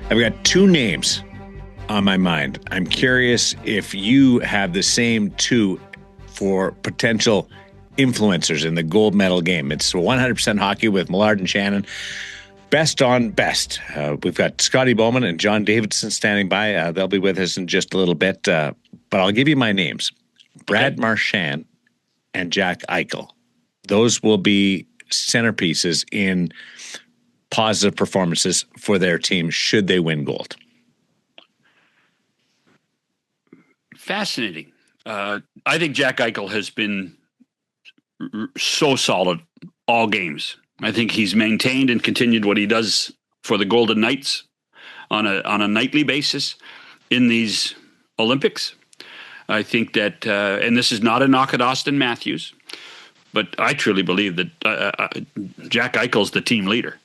I've got two names on my mind. I'm curious if you have the same two for potential influencers in the gold medal game. It's 100% hockey with Millard and Shannon. Best on best. We've got Scotty Bowman and John Davidson standing by. They'll be with us in just a little bit. But I'll give you my names. Brad Marchand and Jack Eichel. Those will be centerpieces in positive performances for their team should they win gold. Fascinating. I think Jack Eichel has been so solid all games. I think he's maintained and continued what he does for the Golden Knights on a nightly basis in these Olympics. I think that, and this is not a knock at Auston Matthews, but I truly believe that Jack Eichel's the team leader.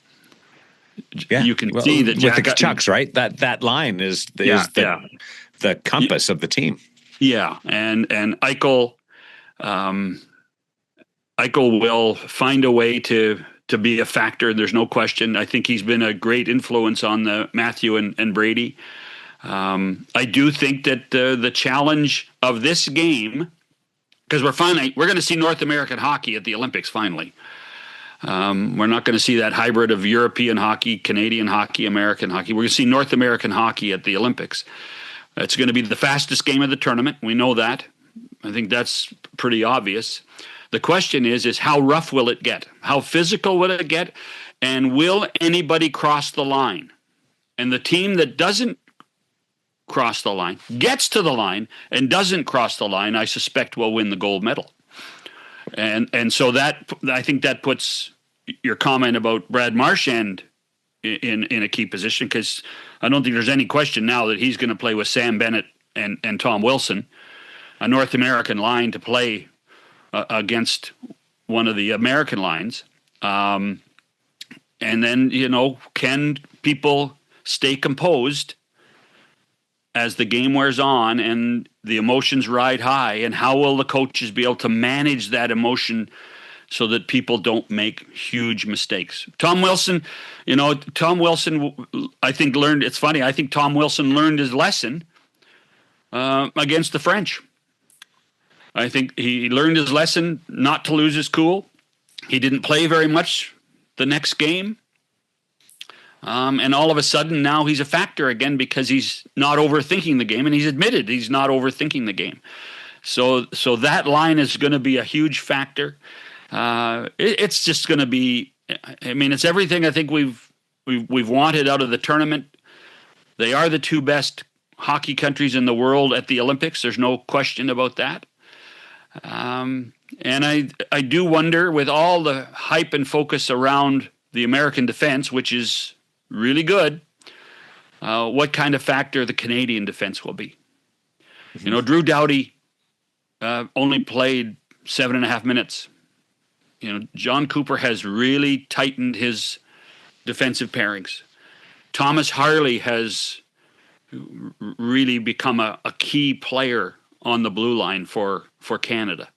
Yeah. You can see that Jack with the Chucks, right? That line is the compass of the team. Yeah, and Eichel will find a way to be a factor. There's no question. I think he's been a great influence on the Matthew and Brady. I do think that the challenge of this game, because we're going to see North American hockey at the Olympics finally. We're not going to see that hybrid of European hockey, Canadian hockey, American hockey. We're going to see North American hockey at the Olympics. It's going to be the fastest game of the tournament. We know that. I think that's pretty obvious. The question is how rough will it get? How physical will it get? And will anybody cross the line? And the team that doesn't cross the line, gets to the line, and doesn't cross the line, I suspect will win the gold medal. And so that, I think that puts your comment about Brad Marchand in a key position, because I don't think there's any question now that he's going to play with Sam Bennett and Tom Wilson, a North American line to play against one of the American lines. And then, can people stay composed as the game wears on and the emotions ride high? And how will the coaches be able to manage that emotion so that people don't make huge mistakes? Tom Wilson, I think it's funny, I think Tom Wilson learned his lesson against the French. I think he learned his lesson not to lose his cool. He didn't play very much the next game. And all of a sudden now he's a factor again because he's not overthinking the game, and he's admitted he's not overthinking the game. So that line is going to be a huge factor. It's just going to be, it's everything I think we've wanted out of the tournament. They are the two best hockey countries in the world at the Olympics. There's no question about that. And I do wonder, with all the hype and focus around the American defense, which is really good, what kind of factor the Canadian defense will be. Mm-hmm. Drew Doughty only played 7.5 minutes. John Cooper has really tightened his defensive pairings. Thomas Harley has really become a key player on the blue line for Canada.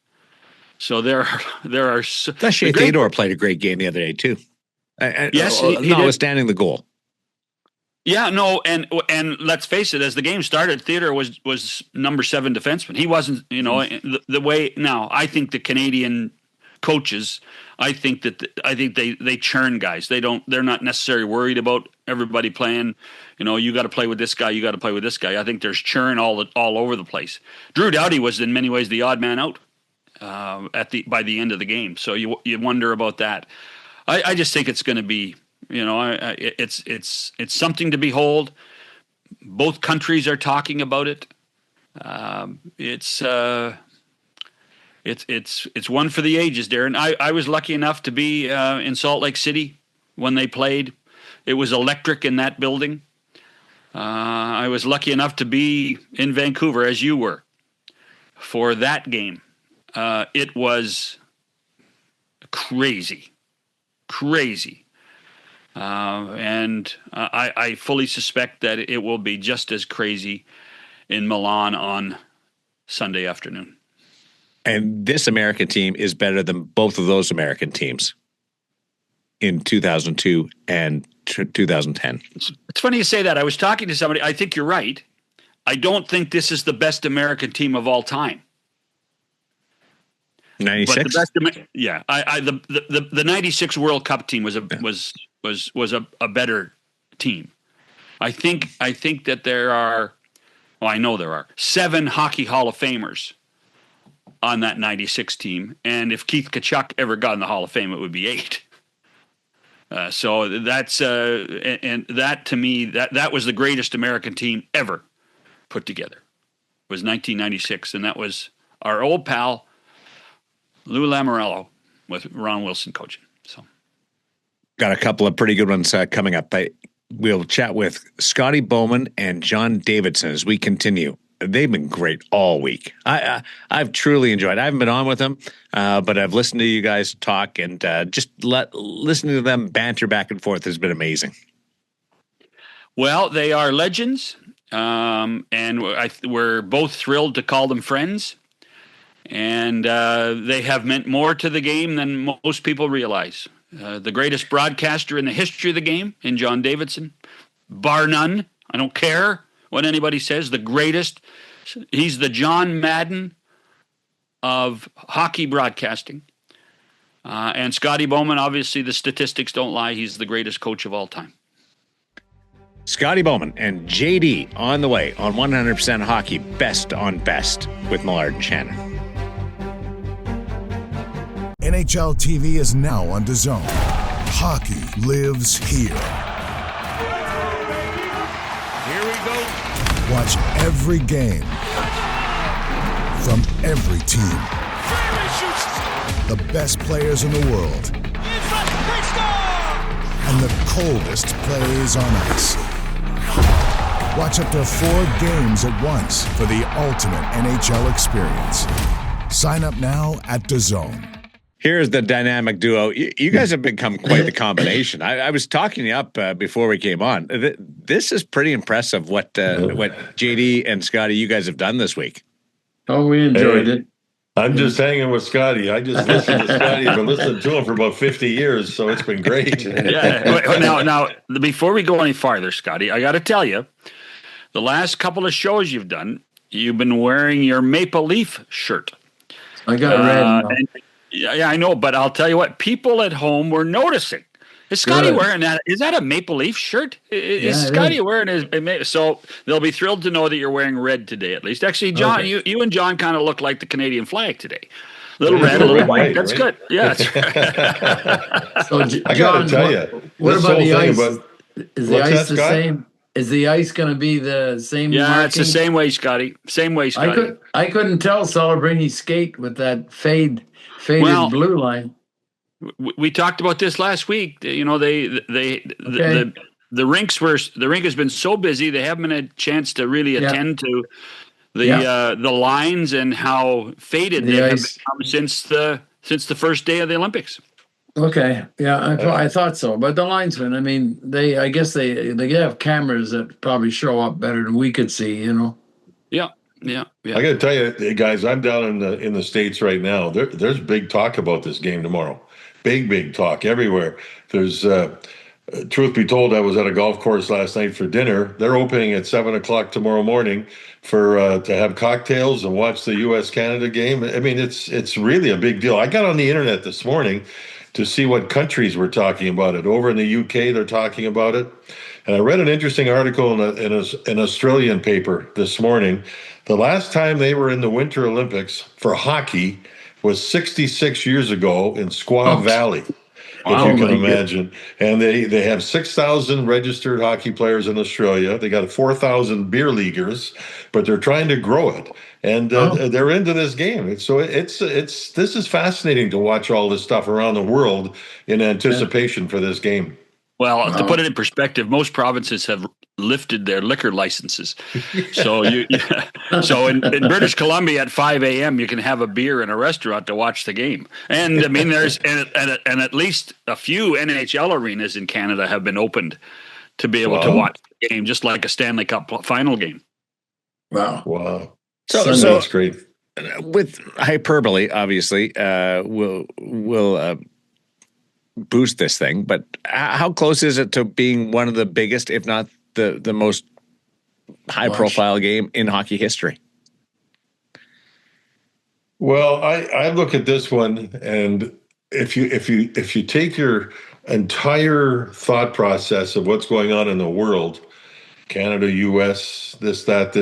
So there are. Shea Theodore played a great game the other day too. Yes, notwithstanding the goal. Yeah, no, and let's face it, as the game started, Theodore was number 7 defenseman. He wasn't, the way. Now, I think the Canadian coaches, I think they churn guys. They're not necessarily worried about everybody playing. You got to play with this guy. You got to play with this guy. I think there's churn all over the place. Drew Doughty was in many ways the odd man out by the end of the game. So you wonder about that. I just think it's going to be, it's something to behold. Both countries are talking about it. It's one for the ages, Darren. I was lucky enough to be in Salt Lake City when they played. It was electric in that building. I was lucky enough to be in Vancouver, as you were, for that game. It was crazy. And I fully suspect that it will be just as crazy in Milan on Sunday afternoon. And this American team is better than both of those American teams in 2002 and 2010. It's funny you say that. I was talking to somebody. I think you're right. I don't think this is the best American team of all time. 96. But the best, yeah. The 96 World Cup team was a better team. I think that there are. Well, I know there are 7 Hockey Hall of Famers on that 96 team, and if Keith Tkachuk ever got in the Hall of Fame, it would be 8. So that's and that to me that was the greatest American team ever put together. It was 1996, and that was our old pal Lou Lamoriello with Ron Wilson coaching. So got a couple of pretty good ones coming up. We'll chat with Scotty Bowman and John Davidson as we continue. They've been great all week. I've truly enjoyed it. I haven't been on with them, but I've listened to you guys talk, and just listening to them banter back and forth has been amazing. Well, they are legends, and we're both thrilled to call them friends. And they have meant more to the game than most people realize. The greatest broadcaster in the history of the game in John Davidson, bar none. I don't care what anybody says. The greatest. He's the John Madden of hockey broadcasting. And Scotty Bowman, obviously the statistics don't lie. He's the greatest coach of all time. Scotty Bowman and JD on the way on 100% Hockey, Best on Best with Millard and Shannon. NHL TV is now on DAZN. Hockey lives here. Here we go. Watch every game from every team. The best players in the world. And the coldest plays on ice. Watch up to 4 games at once for the ultimate NHL experience. Sign up now at DAZN. Here's the dynamic duo. You guys have become quite the combination. I was talking you up before we came on. This is pretty impressive what JD and Scotty, you guys have done this week. Oh, we enjoyed it. I'm just hanging with Scotty. I just listened to Scotty. I've been listening to him for about 50 years, so it's been great. Yeah. Now, before we go any farther, Scotty, I got to tell you, the last couple of shows you've done, you've been wearing your Maple Leaf shirt. I got red. Yeah, I know, but I'll tell you what, people at home were noticing. Is Scotty wearing that? Is that a Maple Leaf shirt? Is Scotty wearing his? So they'll be thrilled to know that you're wearing red today, at least. Actually, John, okay. you and John kind of look like the Canadian flag today. Little red, a little white. That's good. Yeah. That's right. So, John, I got to tell you, what about the ice? Is the ice the Scott? same? Is the ice going to be the same? Yeah, marking? It's the same way, Scotty. Same way, Scotty. I couldn't tell Celebrini skate with that faded blue line. We talked about this last week. You know, the rink has been so busy they haven't been a chance to really attend to the lines and how faded they have become since the first day of the Olympics. Okay, yeah, I thought so. But the linesmen, I mean, I guess they have cameras that probably show up better than we could see. You know. Yeah. I got to tell you, guys, I'm down in the States right now. There's big talk about this game tomorrow. Big talk everywhere. There's, truth be told, I was at a golf course last night for dinner. They're opening at 7:00 tomorrow morning for to have cocktails and watch the U.S.-Canada game. I mean, it's really a big deal. I got on the internet this morning to see what countries were talking about it. Over in the UK, they're talking about it. And I read an interesting article in an Australian paper this morning. The last time they were in the Winter Olympics for hockey was 66 years ago in Squaw Valley, if you can imagine. And they have 6,000 registered hockey players in Australia. They got 4,000 beer leaguers, but they're trying to grow it. And they're into this game. So this is fascinating to watch all this stuff around the world in anticipation for this game. Well, to put it in perspective, most provinces have lifted their liquor licenses. So so in British Columbia at 5 a.m. you can have a beer in a restaurant to watch the game. And I mean, there's and at least a few NHL arenas in Canada have been opened to be able to watch the game, just like a Stanley Cup final game. Wow. So that's great. With hyperbole, obviously, we'll boost this thing. But how close is it to being one of the biggest, if not the most high-profile game in hockey history? Well, I look at this one, and if you take your entire thought process of what's going on in the world, Canada, U.S., this, that,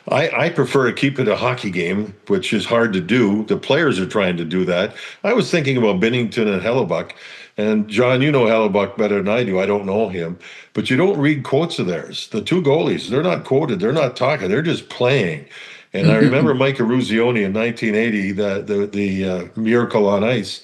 I prefer to keep it a hockey game, which is hard to do. The players are trying to do that. I was thinking about Binnington and Hellebuck. And John, you know Hellebuck better than I do. I don't know him, but you don't read quotes of theirs. The two goalies, they're not quoted. They're not talking. They're just playing. And I remember Mike Eruzione in 1980, the Miracle on Ice,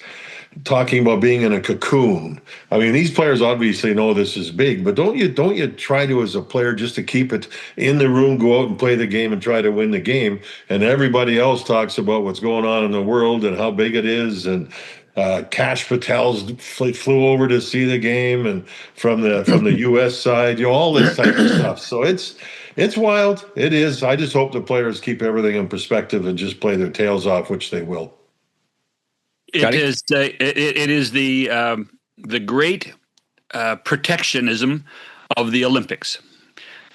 talking about being in a cocoon. I mean, these players obviously know this is big, but don't you try to, as a player, just to keep it in the room, go out and play the game and try to win the game, and everybody else talks about what's going on in the world and how big it is, and Cash Patel's flew over to see the game, and from the U.S. side, all this type of stuff. So it's wild. It is. I just hope the players keep everything in perspective and just play their tails off, which they will. It is the great protectionism of the Olympics,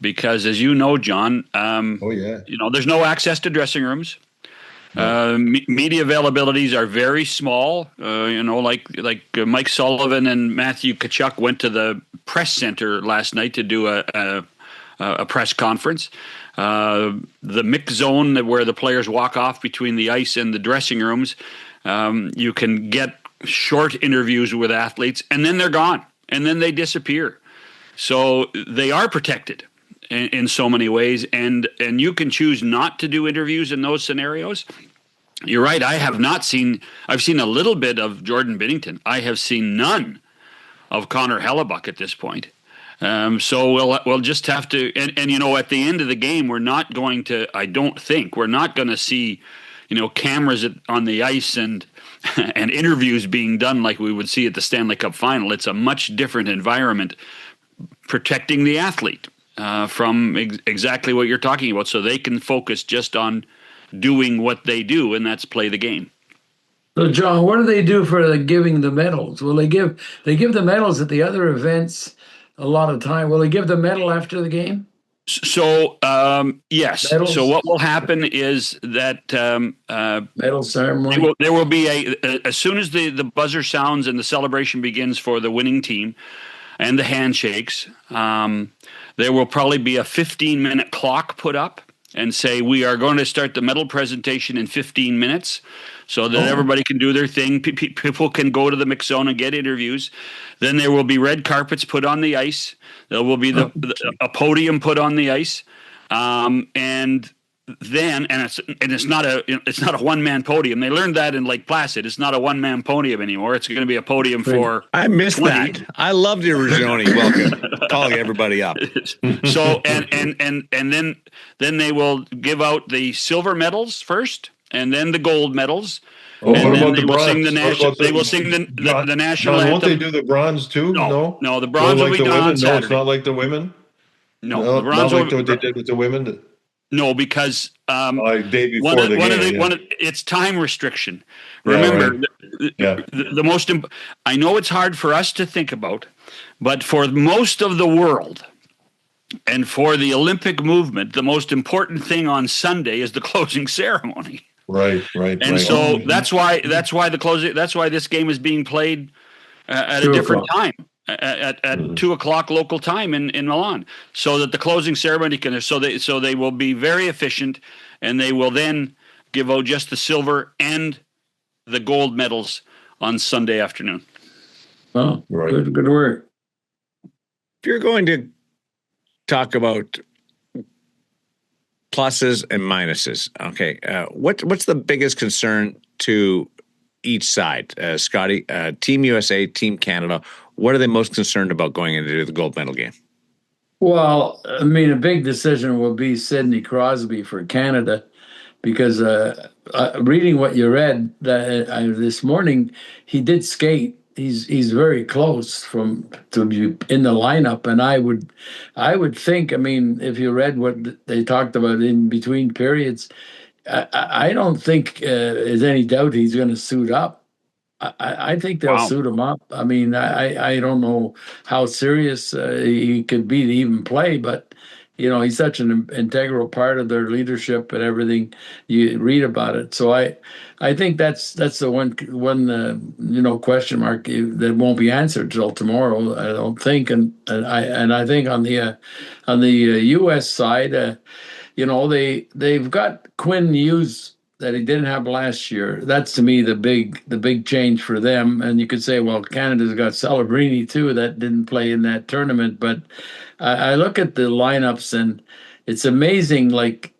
because, as you know, John, there's no access to dressing rooms. Media availabilities are very small. Like Mike Sullivan and Matthew Tkachuk went to the press center last night to do a press conference. The mix zone where the players walk off between the ice and the dressing rooms, you can get short interviews with athletes, and then they're gone, and then they disappear. So they are protected in so many ways, and you can choose not to do interviews in those scenarios. You're right. I've seen a little bit of Jordan Binnington. I have seen none of Connor Hellebuck at this point. So we'll just have to, and at the end of the game, we're not going to see, cameras on the ice and interviews being done like we would see at the Stanley Cup final. It's a much different environment, protecting the athlete from exactly what you're talking about, so they can focus just on doing what they do, and that's play the game. So, John, what do they do for giving the medals? Will they give the medals at the other events a lot of time? Will they give the medal after the game? So, yes. Medals? So what will happen is that medal ceremony. There will be as soon as the buzzer sounds and the celebration begins for the winning team and the handshakes, there will probably be a 15-minute clock put up and say, we are going to start the medal presentation in 15 minutes so that everybody can do their thing. People can go to the mix zone and get interviews. Then there will be red carpets put on the ice. There will be a podium put on the ice. And it's not a one-man podium. They learned that in Lake Placid. It's not a one-man podium anymore. It's going to be a podium for I missed 20. That. I loved your Eruzione welcome, calling everybody up. So and then they will give out the silver medals first, and then the gold medals. Oh, and what then about the bronze? They will sing the national anthem. Won't they do the bronze too? No, the bronze will be done on Saturday. No, it's not like the women. No, the bronze not like what they did with the women. No, because day before the game, it's time restriction. Remember, the most. I know it's hard for us to think about, but for most of the world, and for the Olympic movement, the most important thing on Sunday is the closing ceremony. Right. And so that's why this game is being played at a different time. At 2:00 local time in Milan, so that the closing ceremony can. So they will be very efficient, and they will then give out just the silver and the gold medals on Sunday afternoon. Oh, right. Good work. If you're going to talk about pluses and minuses, okay, what's the biggest concern to each side, Scotty? Team USA, Team Canada. What are they most concerned about going into the gold medal game? Well, I mean, a big decision will be Sidney Crosby for Canada, because reading what you read this morning, he did skate. He's very close to be in the lineup, and I would think. I mean, if you read what they talked about in between periods, I don't think there's any doubt he's going to suit up. I think they'll Wow. suit him up. I mean, I don't know how serious he could be to even play, but he's such an integral part of their leadership and everything. You read about it, so I think that's the one question mark that won't be answered till tomorrow. I don't think, and I think on the U.S. side, they've got Quinn Hughes that he didn't have last year. That's to me the big change for them. And you could say, well, Canada's got Celebrini too that didn't play in that tournament. But I look at the lineups and it's amazing. Like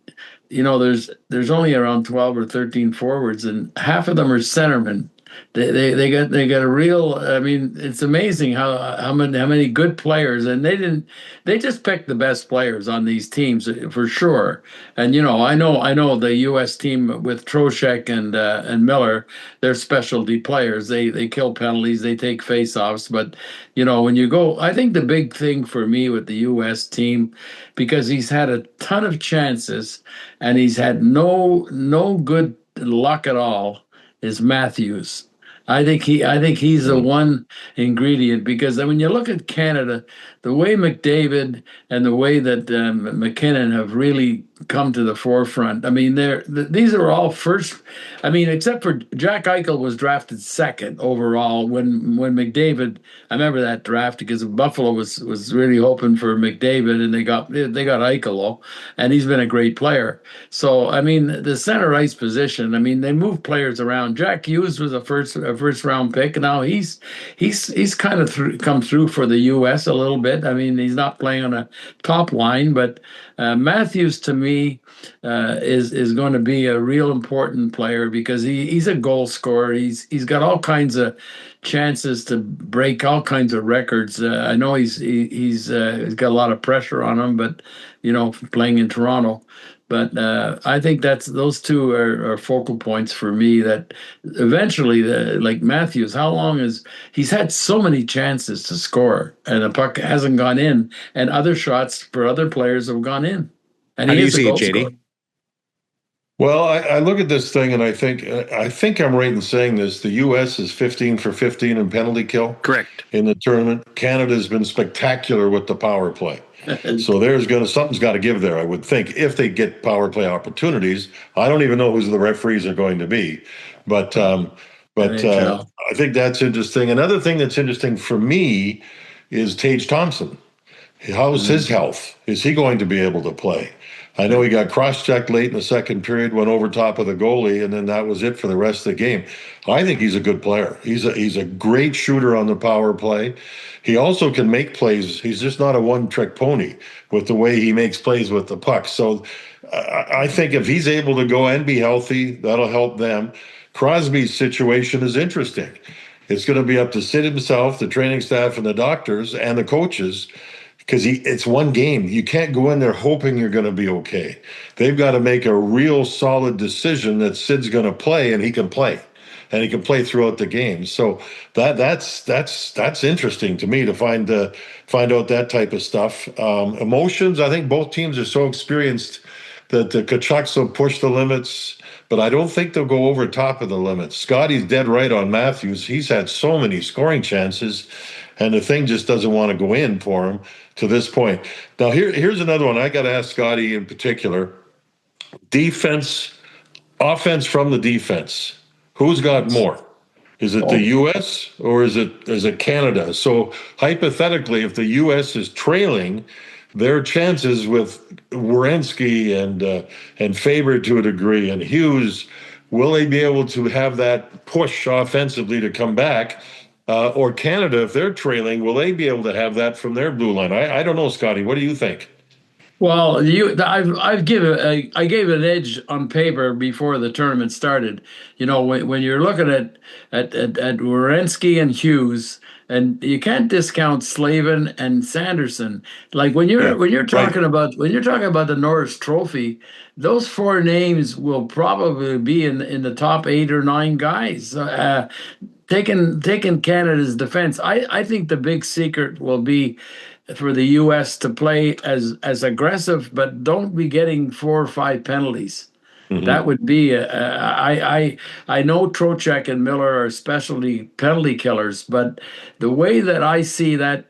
there's only around 12 or 13 forwards, and half of them are centermen. They got a real. I mean, it's amazing how many good players, and they just picked the best players on these teams for sure. And I know the U.S. team with Trocheck and Miller, they're specialty players. They kill penalties, they take faceoffs. But when you go, I think the big thing for me with the U.S. team, because he's had a ton of chances and he's had no good luck at all, is Matthews. I think he's the one ingredient, because when you look at Canada, the way McDavid and the way that McKinnon have really come to the forefront. I mean, these are all first. I mean, except for Jack Eichel was drafted second overall when McDavid. I remember that draft because Buffalo was really hoping for McDavid, and they got Eichel, and he's been a great player. So I mean, the center ice position. I mean, they move players around. Jack Hughes was a first round pick, and now he's kind of come through for the U.S. a little bit. I mean, he's not playing on a top line, but Matthews to me is going to be a real important player because he's a goal scorer. He's got all kinds of chances to break all kinds of records. I know he's got a lot of pressure on him, but playing in Toronto. But I think those two are focal points for me. That eventually, like Matthews, he's had so many chances to score, and the puck hasn't gone in, and other shots for other players have gone in. And How he do you is a see it, goal JD? scorer. Well, I look at this thing and I think I'm right in saying this. The U.S. is 15 for 15 in penalty kill. Correct. In the tournament. Canada's been spectacular with the power play. So something's got to give there, I would think, if they get power play opportunities. I don't even know who the referees are going to be, but I think that's interesting. Another thing that's interesting for me is Tage Thompson. How's his health? Is he going to be able to play? I know he got cross-checked late in the second period, went over top of the goalie, and then that was it for the rest of the game. I think he's a good player. He's a great shooter on the power play. He also can make plays. He's just not a one-trick pony with the way he makes plays with the puck. So I think if he's able to go and be healthy, that'll help them. Crosby's situation is interesting. It's going to be up to Sid himself, the training staff, and the doctors, and the coaches, because it's one game. You can't go in there hoping you're going to be okay. They've got to make a real solid decision that Sid's going to play, and he can play. And he can play throughout the game. So that's interesting to me to find out that type of stuff. Emotions, I think both teams are so experienced that the Kachucks will push the limits, but I don't think they'll go over top of the limits. Scotty's dead right on Matthews. He's had so many scoring chances, and the thing just doesn't want to go in for him to this point. Now, here's another one. I got to ask Scotty in particular. Offense from the defense. Who's got more? Is it the U.S. or is it Canada? So hypothetically, if the U.S. is trailing, their chances with Werenski and Faber to a degree and Hughes, will they be able to have that push offensively to come back? Or Canada, if they're trailing, will they be able to have that from their blue line? I don't know, Scotty. What do you think? Well, I gave an edge on paper before the tournament started. When you're looking at Werenski and Hughes, and you can't discount Slavin and Sanderson. Like when you're talking about the Norris Trophy, those four names will probably be in the top 8 or 9 guys. Taking Canada's defense, I think the big secret will be for the U.S. to play as aggressive, but don't be getting 4 or 5 penalties. That would be I know Trocheck and Miller are specialty penalty killers, but the way that I see that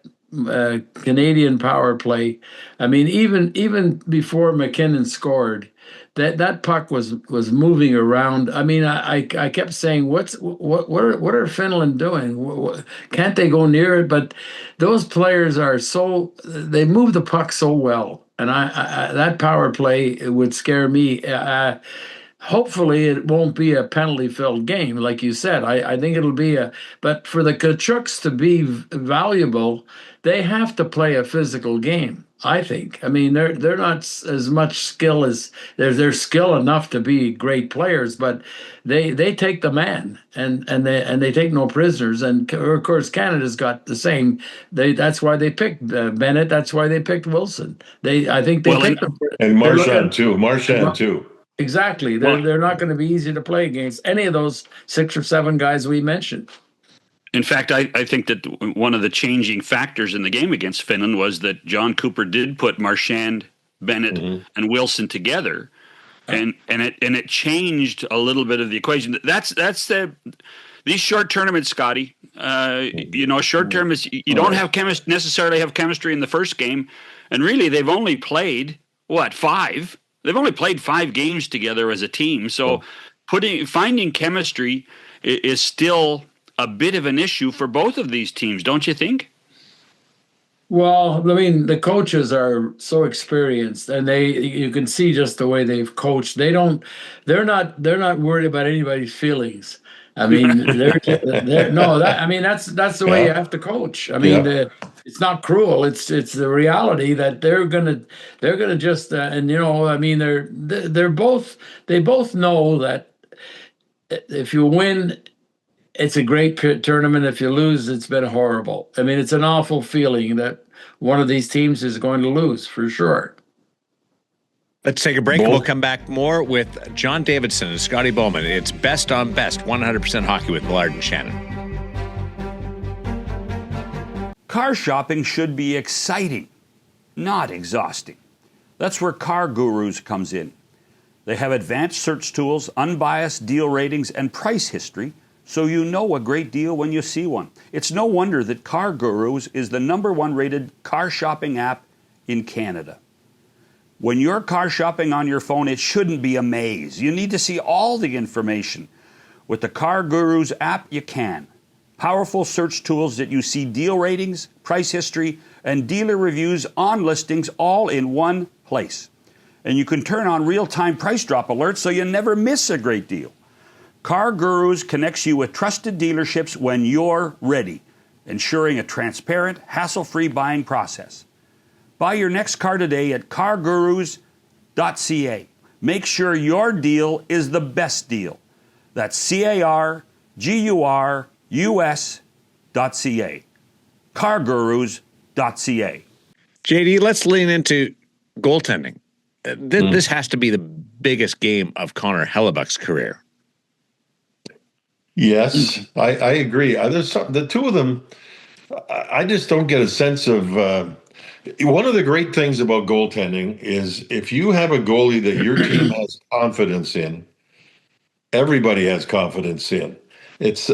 Canadian power play, I mean, even before McKinnon scored, that puck was moving around. I mean, I kept saying, what are Finland doing? Can't they go near it? But those players they move the puck so well, and I that power play would scare me. Hopefully it won't be a penalty filled game, like you said. I think it'll be but for the Kachuks to be valuable, they have to play a physical game, I think. I mean, they're not as much skill as they're skill enough to be great players, but they take the man and they take no prisoners. And of course, Canada's got the same. That's why they picked Bennett. That's why they picked Wilson. I think they picked them. And Marchand too. Exactly. They're not going to be easy to play against any of those 6 or 7 guys we mentioned. In fact, I think that one of the changing factors in the game against Finland was that John Cooper did put Marchand, Bennett, and Wilson together, and it changed a little bit of the equation. That's these short tournaments, Scotty. Short term is you don't have necessarily have chemistry in the first game, and really they've only played 5. They've only played 5 games together as a team, so finding chemistry is still a bit of an issue for both of these teams, don't you think? Well, I mean, the coaches are so experienced, and you can see just the way they've coached. They're not worried about anybody's feelings. I mean, that's the way you have to coach. I mean, it's not cruel. It's the reality that they're gonna just I mean, they both know that if you win, it's a great tournament. If you lose, it's been horrible. I mean, it's an awful feeling that one of these teams is going to lose for sure. Let's take a break. We'll come back more with John Davidson and Scotty Bowman. It's Best on Best, 100% hockey with Millard and Shannon. Car shopping should be exciting, not exhausting. That's where Car Gurus comes in. They have advanced search tools, unbiased deal ratings, and price history, so you know a great deal when you see one. It's no wonder that Car Gurus is the #1 rated car shopping app in Canada. When you're car shopping on your phone, it shouldn't be a maze. You need to see all the information. With the Car Gurus app, you can. Powerful search tools that you see deal ratings, price history, and dealer reviews on listings all in one place. And you can turn on real-time price drop alerts so you never miss a great deal. Car Gurus connects you with trusted dealerships when you're ready, ensuring a transparent, hassle-free buying process. Buy your next car today at cargurus.ca. Make sure your deal is the best deal. That's cargurus.ca. cargurus.ca. JD, let's lean into goaltending. This has to be the biggest game of Connor Hellebuck's career. Yes, I agree. The two of them, I just don't get a sense of. One of the great things about goaltending is if you have a goalie that your team has confidence in, everybody has confidence in. It's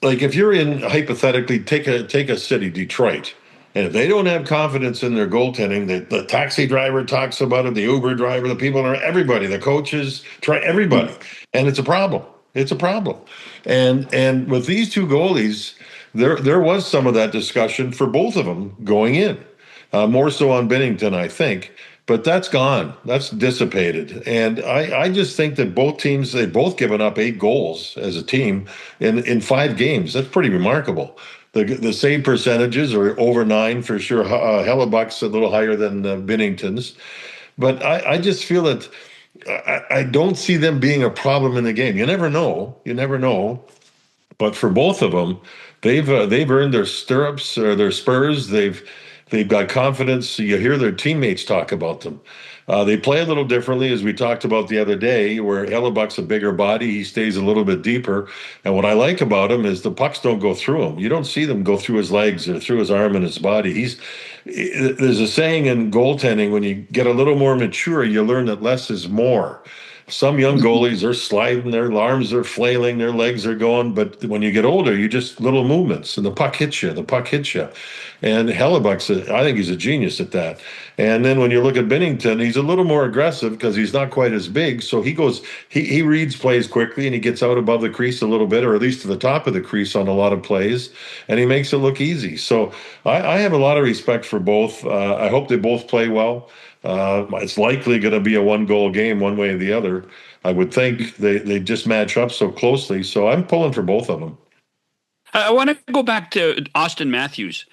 like if you're in, hypothetically, take a city, Detroit, and if they don't have confidence in their goaltending, the taxi driver talks about it, the Uber driver, the people, everybody, the coaches, everybody, and it's a problem. It's a problem. And with these two goalies, there was some of that discussion for both of them going in. More so on Binnington, I think, but that's gone. That's dissipated. And I just think that both teams, they've both given up 8 goals as a team in 5 games. That's pretty remarkable. The save percentages are over 9 for sure. Hellebuck's a little higher than Binnington's. But I just feel that I don't see them being a problem in the game. You never know. But for both of them, they've earned their stirrups or their spurs. They've got confidence. You hear their teammates talk about them. They play a little differently, as we talked about the other day, where Hellebuck's a bigger body. He stays a little bit deeper. And what I like about him is the pucks don't go through him. You don't see them go through his legs or through his arm and his body. There's a saying in goaltending, when you get a little more mature, you learn that less is more. some young goalies are sliding, their arms are flailing, their legs are going. But when you get older, you just little movements, and the puck hits you. And Hellebuck's, I think he's a genius at that. And then when you look at Binnington, he's a little more aggressive because he's not quite as big. So he reads plays quickly, and he gets out above the crease a little bit, or at least to the top of the crease on a lot of plays, and he makes it look easy. So I have a lot of respect for both. I hope they both play well. It's likely going to be a 1-goal game one way or the other. I would think they just match up so closely. So I'm pulling for both of them. I want to go back to Auston Matthews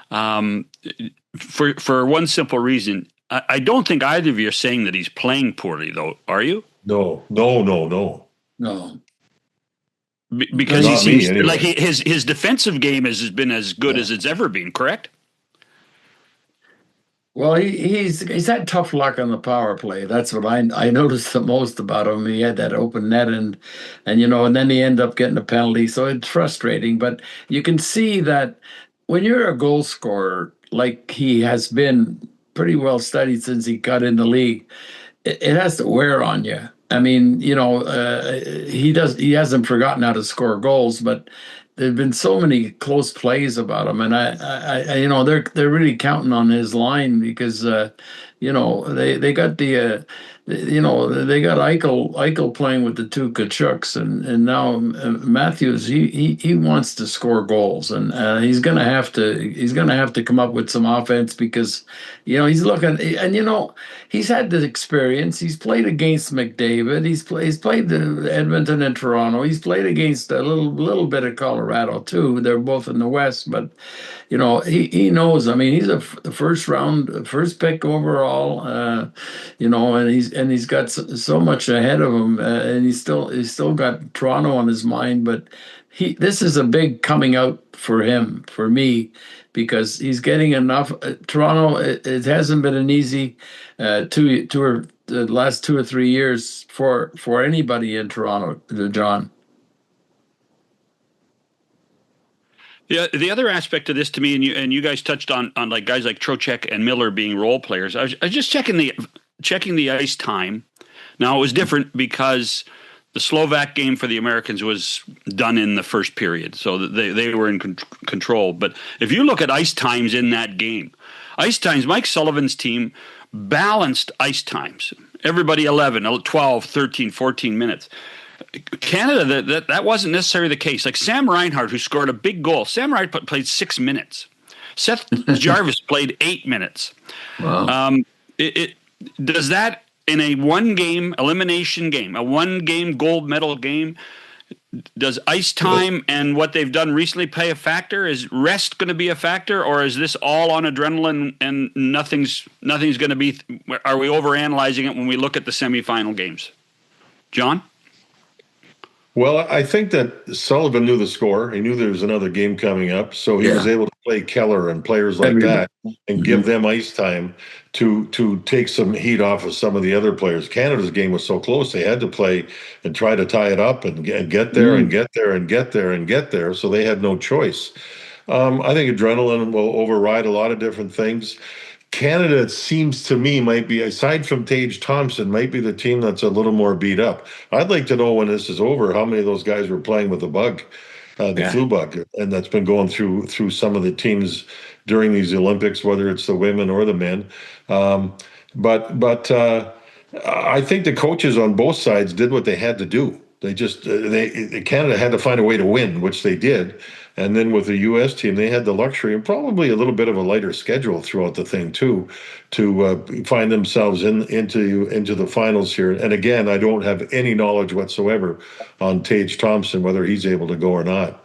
for one simple reason. I don't think either of you are saying that he's playing poorly, though, are you? No. Because he seems anyway. like his defensive game has been as good as it's ever been, correct? Well, he's had tough luck on the power play. That's what I noticed the most about him. He had that open net, and then he ended up getting a penalty. So it's frustrating. But you can see that when you're a goal scorer, like he has been pretty well studied since he got in the league, it has to wear on you. I mean, he hasn't forgotten how to score goals, but there've been so many close plays about him, and I they're really counting on his line because they got they got Eichel playing with the two Kachuks, and now Matthews he wants to score goals, and he's gonna have to come up with some offense because he's looking, and he's had the experience. He's played against McDavid. He's played the Edmonton and Toronto. He's played against a little bit of Colorado too. They're both in the West, but he knows. I mean, he's the first pick overall. And he's got so much ahead of him, and he's still got Toronto on his mind. But this is a big coming out for him, for me, because he's getting enough. Toronto, it hasn't been an easy the last 2 or 3 years for anybody in Toronto, John. Yeah, the other aspect of this to me, and you guys touched on like guys like Trocheck and Miller being role players. I was just checking the ice time. Now it was different because the Slovak game for the Americans was done in the first period, so they were in control. But if you look at ice times in that game, ice times, Mike Sullivan's team balanced ice times. Everybody 11, 12, 13, 14 minutes. Canada, that wasn't necessarily the case. Like Sam Reinhart, who scored a big goal. Sam Reinhart played 6 minutes. Seth Jarvis played 8 minutes. Wow. Does that, in a one-game elimination game, a one-game gold medal game, does ice time and what they've done recently play a factor? Is rest going to be a factor, or is this all on adrenaline and nothing's going to be? Are we overanalyzing it when we look at the semifinal games? John? Well, I think that Sullivan knew the score. He knew there was another game coming up, so he was able to play Keller and players like that and give them ice time to take some heat off of some of the other players. Canada's game was so close; they had to play and try to tie it up and get there and get there and get there and get there. So they had no choice. I think adrenaline will override a lot of different things. Canada, it seems to me, might be, aside from Tage Thompson, might be the team that's a little more beat up. I'd like to know when this is over how many of those guys were playing with the bug, the flu bug, and that's been going through some of the teams during these Olympics, whether it's the women or the men. But I think the coaches on both sides did what they had to do. Canada had to find a way to win, which they did. And then with the U.S. team, they had the luxury and probably a little bit of a lighter schedule throughout the thing too, to find themselves into the finals here. And again, I don't have any knowledge whatsoever on Tage Thompson, whether he's able to go or not.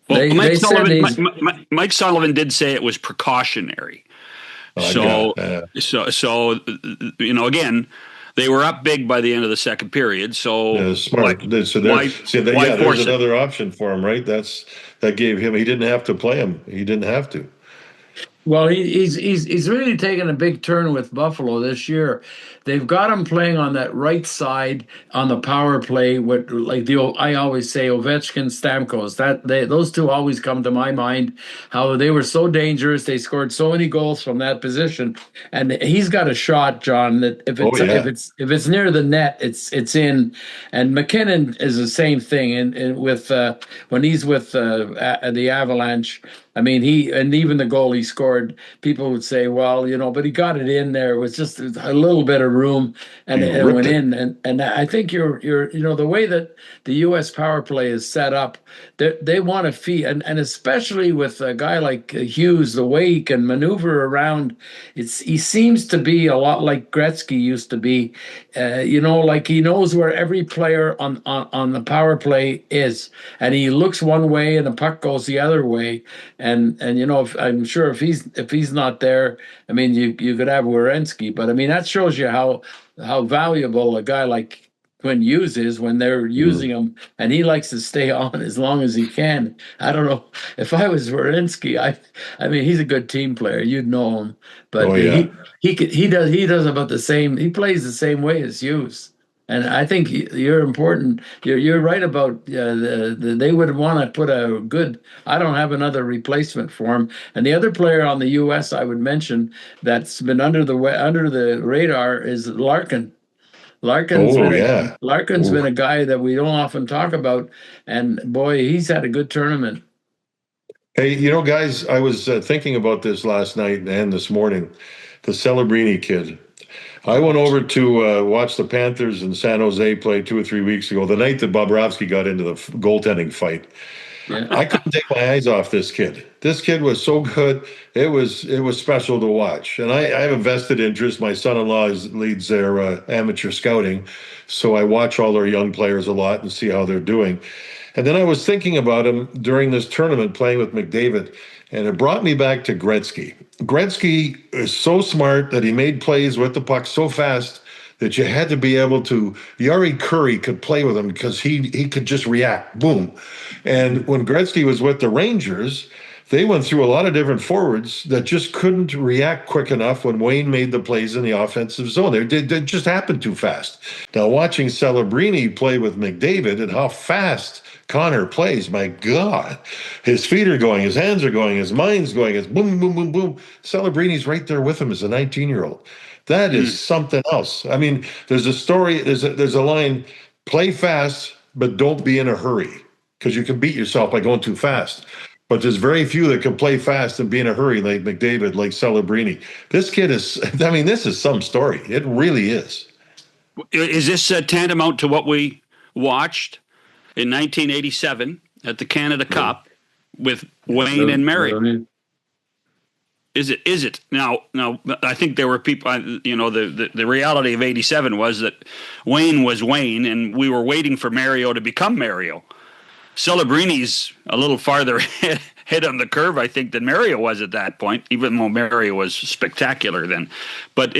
Well, Mike Sullivan did say it was precautionary. Again, they were up big by the end of the second period. So smart. There's another option for him, right? That gave him. He didn't have to play him. He didn't have to. Well, he's really taken a big turn with Buffalo this year. They've got him playing on that right side on the power play with I always say Ovechkin, Stamkos. Those two always come to my mind. How they were so dangerous. They scored so many goals from that position, and he's got a shot, John. That Oh yeah. if it's near the net, it's in. And McKinnon is the same thing. And with when he's with the Avalanche. I mean, even the goal he scored, people would say, well, but he got it in there. It was just a little bit of room, and He it went ripped it. in. And I think you're the way that the U.S. power play is set up, they want to feed, and especially with a guy like Hughes, the way he can maneuver around, he seems to be a lot like Gretzky used to be. Like he knows where every player on the power play is, and he looks one way and the puck goes the other way. And I'm sure if he's not there, I mean, you could have Werenski, but I mean that shows you how valuable a guy like Quinn Hughes is when they're using him, and he likes to stay on as long as he can. I don't know if I was Werenski, I mean he's a good team player, you'd know him, but Oh yeah. he does about the same. He plays the same way as Hughes. And I think you're important. You're right about they would want to put a good. I don't have another replacement for him. And the other player on the U.S. I would mention that's been under the radar is Larkin. Oh yeah. Larkin's Ooh. been a guy that we don't often talk about, and boy, he's had a good tournament. Hey, guys, I was thinking about this last night and this morning. The Celebrini kid. I went over to watch the Panthers in San Jose play 2 or 3 weeks ago, the night that Bobrovsky got into the goaltending fight. Yeah. I couldn't take my eyes off this kid. This kid was so good. It was special to watch. And I have a vested interest. My son-in-law leads their amateur scouting, so I watch all their young players a lot and see how they're doing. And then I was thinking about him during this tournament playing with McDavid, and it brought me back to Gretzky. Gretzky is so smart that he made plays with the puck so fast that you had to be able to. Yari Curry could play with him because he could just react, boom. And when Gretzky was with the Rangers, they went through a lot of different forwards that just couldn't react quick enough when Wayne made the plays in the offensive zone. It just happened too fast. Now, watching Celebrini play with McDavid and how fast Connor plays, my God. His feet are going, his hands are going, his mind's going, it's boom, boom, boom, boom. Celebrini's right there with him as a 19-year-old. That is something else. I mean, there's a story, there's a line, play fast, but don't be in a hurry, because you can beat yourself by going too fast. But there's very few that can play fast and be in a hurry like McDavid, like Celebrini. This kid this is some story. It really is. Is this tantamount to what we watched in 1987 at the Canada Cup with Wayne and Murray? Is it now? I think there were people. The reality of '87 was that Wayne was Wayne, and we were waiting for Mario to become Mario. Celebrini's a little farther ahead on the curve, I think, than Mario was at that point, even though Mario was spectacular then. But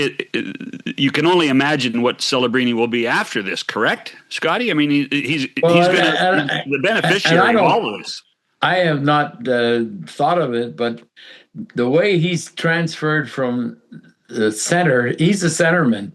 you can only imagine what Celebrini will be after this, correct, Scotty? I mean, he's been the beneficiary of all of this. I have not thought of it, but the way he's transferred from the center, he's a centerman,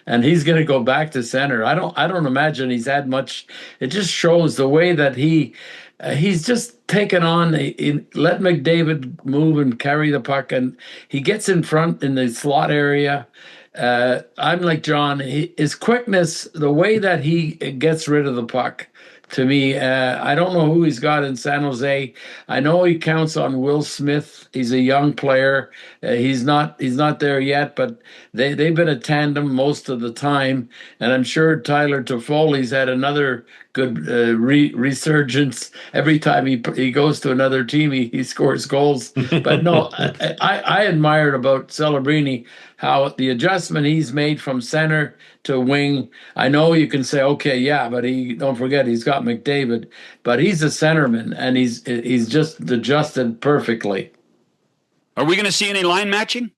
and he's going to go back to center. I don't imagine he's had much. It just shows the way that he's just taken on. Let McDavid move and carry the puck, and he gets in front in the slot area. I'm like John. His quickness, the way that he gets rid of the puck. To me, I don't know who he's got in San Jose. I know he counts on Will Smith. He's a young player. He's not there yet, but they've been a tandem most of the time. And I'm sure Tyler Toffoli's had another good resurgence. Every time he goes to another team, he scores goals. But no, I admired about Celebrini how the adjustment he's made from center to wing. I know you can say, okay, yeah, but don't forget he's got McDavid, but he's a centerman, and he's just adjusted perfectly. Are we going to see any line matching?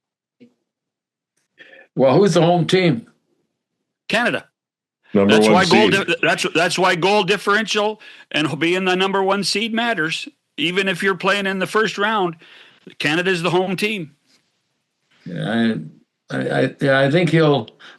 Well, who's the home team? Canada. Number one seed. That's why goal differential and being the number one seed matters. Even if you're playing in the first round, Canada's the home team. I think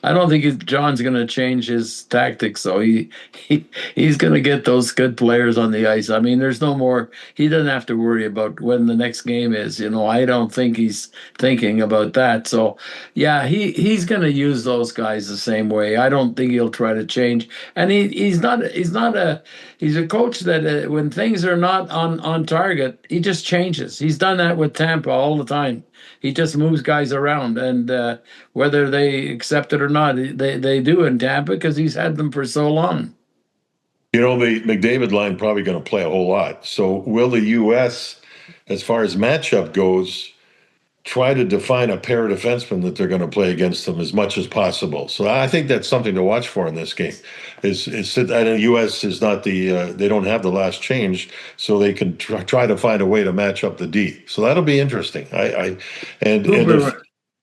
I don't think John's going to change his tactics. So he's going to get those good players on the ice. I mean, there's no more. He doesn't have to worry about when the next game is. I don't think he's thinking about that. So yeah, he's going to use those guys the same way. I don't think he'll try to change. And he's a coach that when things are not on target, he just changes. He's done that with Tampa all the time. He just moves guys around, and whether they accept it or not, they do in Tampa because he's had them for so long. The McDavid line probably going to play a whole lot. So will the U.S., as far as matchup goes, try to define a pair of defensemen that they're going to play against them as much as possible? So I think that's something to watch for in this game. Is the U.S. is not they don't have the last change, so they can try to find a way to match up the D. So that'll be interesting.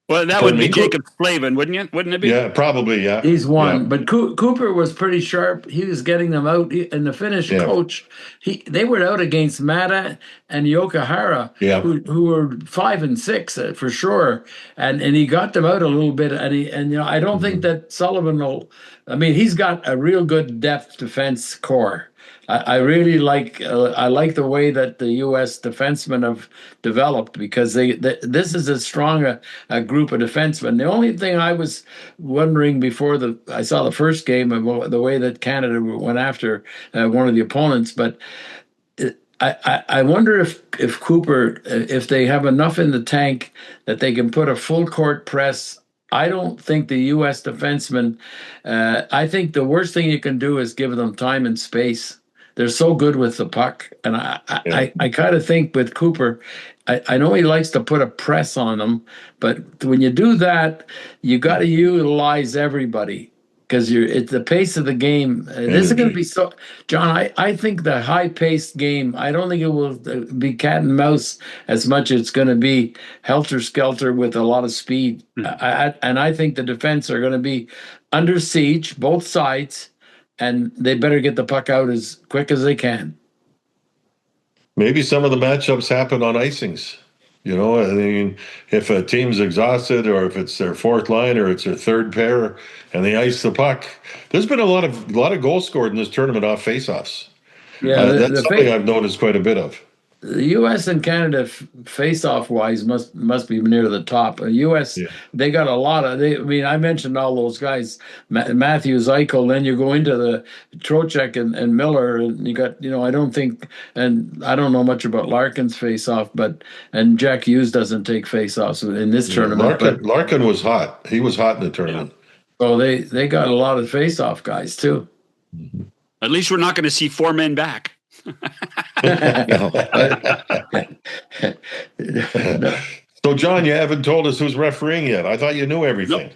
Well, that would be Jacob Slavin, wouldn't it be? Yeah, probably, yeah. He's one. Yeah. But Cooper was pretty sharp. He was getting them out. And the Finnish coach, they were out against Mata and Yokohara, who were 5 and 6 for sure. And he got them out a little bit. And I don't think that Sullivan will. I mean, he's got a real good depth defense core. I really like the way that the U.S. defensemen have developed because this is as strong a group of defensemen. The only thing I was wondering before I saw the first game about the way that Canada went after one of the opponents, but I wonder if Cooper, if they have enough in the tank that they can put a full court press. I don't think the U.S. defensemen. I think the worst thing you can do is give them time and space. They're so good with the puck. And I kind of think with Cooper, I know he likes to put a press on them, but when you do that, you got to utilize everybody because it's the pace of the game. This is going to be so, John, I think the high-paced game, I don't think it will be cat and mouse as much as it's going to be helter-skelter with a lot of speed. And I think the defense are going to be under siege, both sides, and they better get the puck out as quick as they can. Maybe some of the matchups happen on icings. I mean, if a team's exhausted or if it's their fourth line or it's their third pair and they ice the puck, there's been a lot of goals scored in this tournament off faceoffs. Yeah, that's something I've noticed quite a bit of. The U.S. and Canada face-off wise must be near the top. The U.S. They got a lot of. I mentioned all those guys: Matthews, Eichel. Then you go into the Trocheck and Miller, and you got. I don't think, and I don't know much about Larkin's face-off, and Jack Hughes doesn't take face-offs in this tournament. Larkin was hot. He was hot in the tournament. So they got a lot of face-off guys too. Mm-hmm. At least we're not going to see 4 men back. So, John, you haven't told us who's refereeing yet. I thought you knew everything.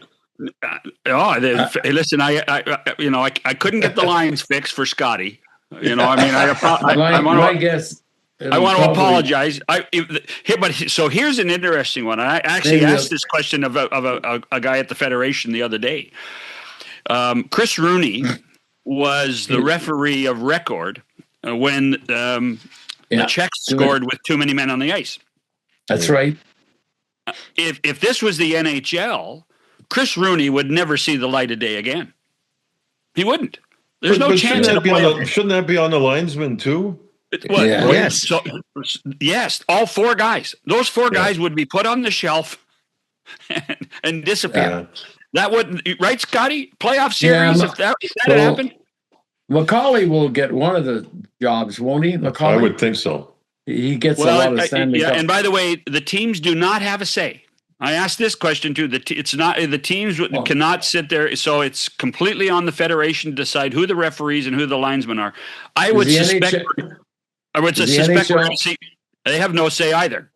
Listen, I couldn't get the lines fixed for Scotty. I want to apologize. So here's an interesting one. I actually asked this question of a guy at the Federation the other day. Chris Rooney was the referee of record when the Czechs scored with too many men on the ice. That's right. If this was the NHL, Chris Rooney would never see the light of day again. He wouldn't. There's no chance. Shouldn't that be on the linesman too? Yes. So, yes, all 4 guys. Those 4 guys would be put on the shelf and disappear. That wouldn't, right, Scotty? Playoff series, if that happened? Macaulay will get one of the jobs, won't he? Macaulay? I would think so. He gets a lot of Stanley Cup. And by the way, the teams do not have a say. I asked this question too. It's not the teams cannot sit there, so it's completely on the Federation to decide who the referees and who the linesmen are. I would suspect we're going to see they have no say either.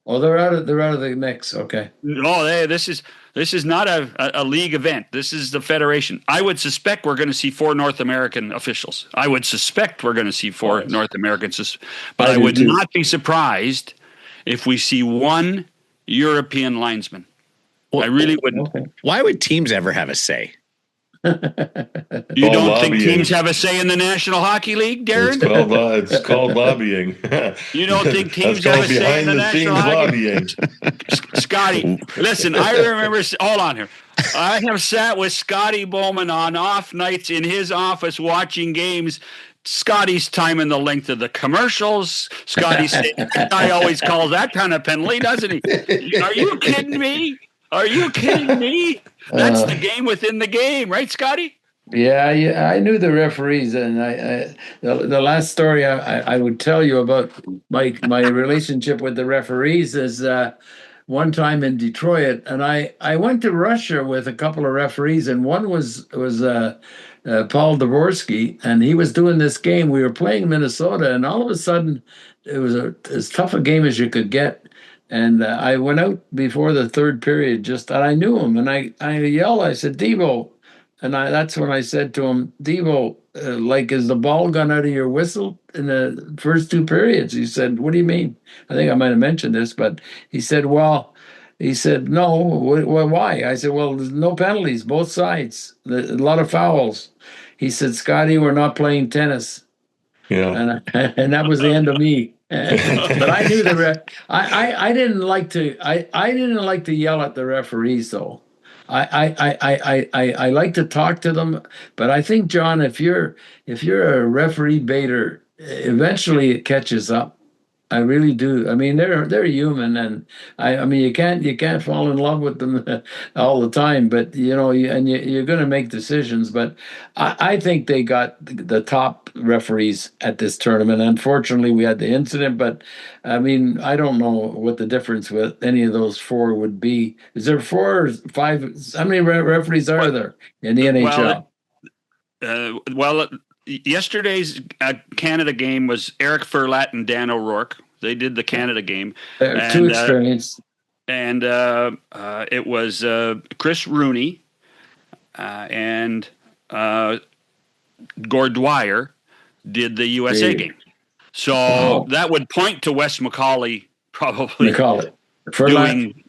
Oh, they're out of the mix. Okay. No, this is not a league event. This is the Federation. I would suspect we're going to see 4 North American officials. I would suspect we're going to see 4 North Americans, but I would not be surprised if we see 1 European linesman. I really wouldn't. Okay. Why would teams ever have a say? You don't lobbying. think teams have a say in the National Hockey League, Darren? It's called lobbying. You don't think teams have a say in the National Hockey League? Scotty, listen, I remember, hold on here. I have sat with Scotty Bowman on off nights in his office watching games. Scotty's timing the length of the commercials. Scotty always calls that kind of penalty, doesn't he? Are you kidding me? Are you kidding me? That's the game within the game, right, Scotty? Yeah, I knew the referees, and the last story I would tell you about my relationship with the referees is one time in Detroit, and I went to Russia with a couple of referees, and one was Paul Dvorsky, and he was doing this game. We were playing Minnesota, and all of a sudden, it was as tough a game as you could get. And I went out before the third period, and I knew him, and I yelled, I said, Devo. And that's when I said to him, Devo, is the ball gone out of your whistle in the first two periods? He said, what do you mean? I think I might have mentioned this, but he said, no. Why? I said, well, there's no penalties, both sides, a lot of fouls. He said, Scotty, we're not playing tennis. Yeah. And that was the end of me. But I knew I didn't like to yell at the referees though. I like to talk to them, but I think, John, if you're a referee baiter, eventually it catches up. I really do. I mean, they're human, and I mean, you can't fall in love with them all the time, but you're going to make decisions. But I think they got the top referees at this tournament. Unfortunately, we had the incident, but I mean, I don't know what the difference with any of those four would be. Is there 4 or 5? How many referees are there in the NHL? Yesterday's Canada game was Eric Furlat and Dan O'Rourke. They did the Canada game. Too experienced. And it was Chris Rooney and Gord Dwyer did the USA game. So that would point to Wes McCauley probably doing,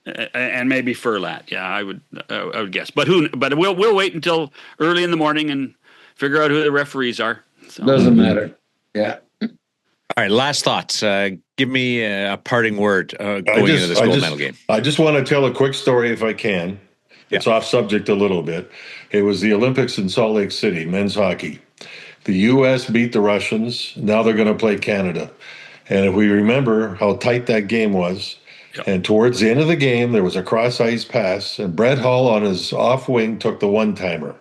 and maybe Furlat. Yeah, I would guess. But we'll wait until early in the morning and figure out who the referees are. So. Doesn't matter. Yeah. All right. Last thoughts. Give me a parting word going into this gold medal game. I just want to tell a quick story if I can. Yeah. It's off subject a little bit. It was the Olympics in Salt Lake City, men's hockey. The U.S. beat the Russians. Now they're going to play Canada. And if we remember how tight that game was, and towards the end of the game, there was a cross-ice pass, and Brett Hull on his off wing took the one-timer.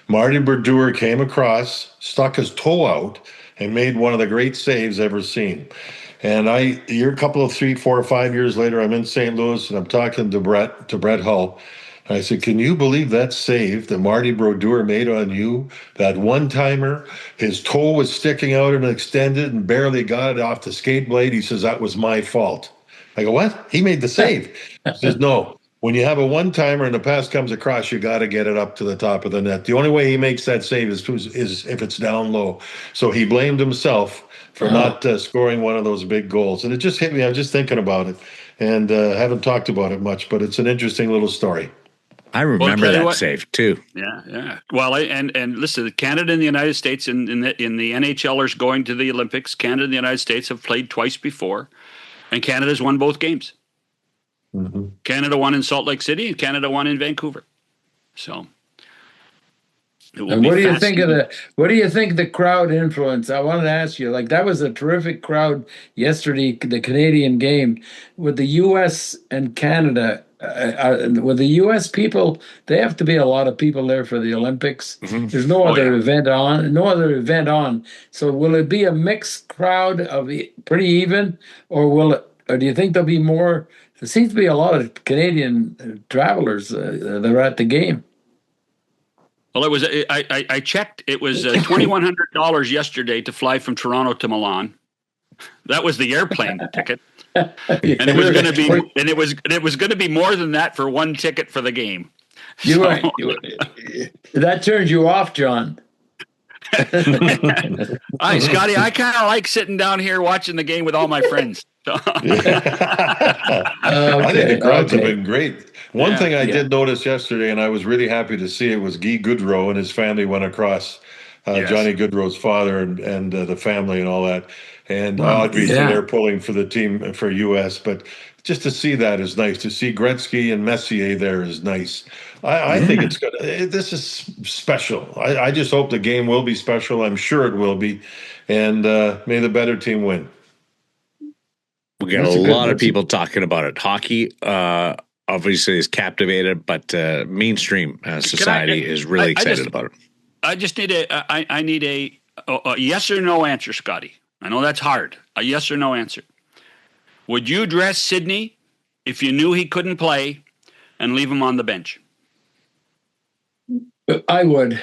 Marty Brodeur came across, stuck his toe out, and made one of the great saves ever seen. And a couple of 3, 4, or 5 years later, I'm in St. Louis, and I'm talking to Brett Hull. And I said, can you believe that save that Marty Brodeur made on you? That one-timer, his toe was sticking out and extended and barely got it off the skate blade. He says, that was my fault. I go, what? He made the save. He says, no. When you have a one-timer and the pass comes across, you got to get it up to the top of the net. The only way he makes that save is if it's down low. So he blamed himself for not scoring one of those big goals. And it just hit me. I was just thinking about it and haven't talked about it much, but it's an interesting little story. I remember that save too. Yeah. Well, and listen, Canada and the United States in the NHLers going to the Olympics, Canada and the United States have played twice before, and Canada's won both games. Mm-hmm. Canada won in Salt Lake City, and Canada won in Vancouver. So, and what do you think of the crowd influence? I wanted to ask you, that was a terrific crowd yesterday, the Canadian game with the U.S. and Canada. With the U.S. people, they have to be a lot of people there for the Olympics. Mm-hmm. There's no other event on. So will it be a mixed crowd of pretty even, or do you think there'll be more? There seems to be a lot of Canadian travelers that are at the game. Well, it was. I checked. It was $2,100 yesterday to fly from Toronto to Milan. That was the airplane ticket, and it was going to be. And it was going to be more than that for one ticket for the game. That turned you off, John. Hi, Scotty. I kind of like sitting down here watching the game with all my friends. I think the crowds have been great. One thing I did notice yesterday, and I was really happy to see it, was Guy Goodrow and his family went across. Johnny Goodrow's father and the family and all that. And Audrey's there pulling for the team for U.S. But just to see that is nice. To see Gretzky and Messier there is nice. I think it's good. This is special. I just hope the game will be special. I'm sure it will be. And may the better team win. We got a lot of people talking about it. Hockey obviously is captivated, but mainstream society is really excited about it. I just need I need a yes or no answer, Scotty. I know that's hard. A yes or no answer. Would you dress Sidney if you knew he couldn't play and leave him on the bench? I would.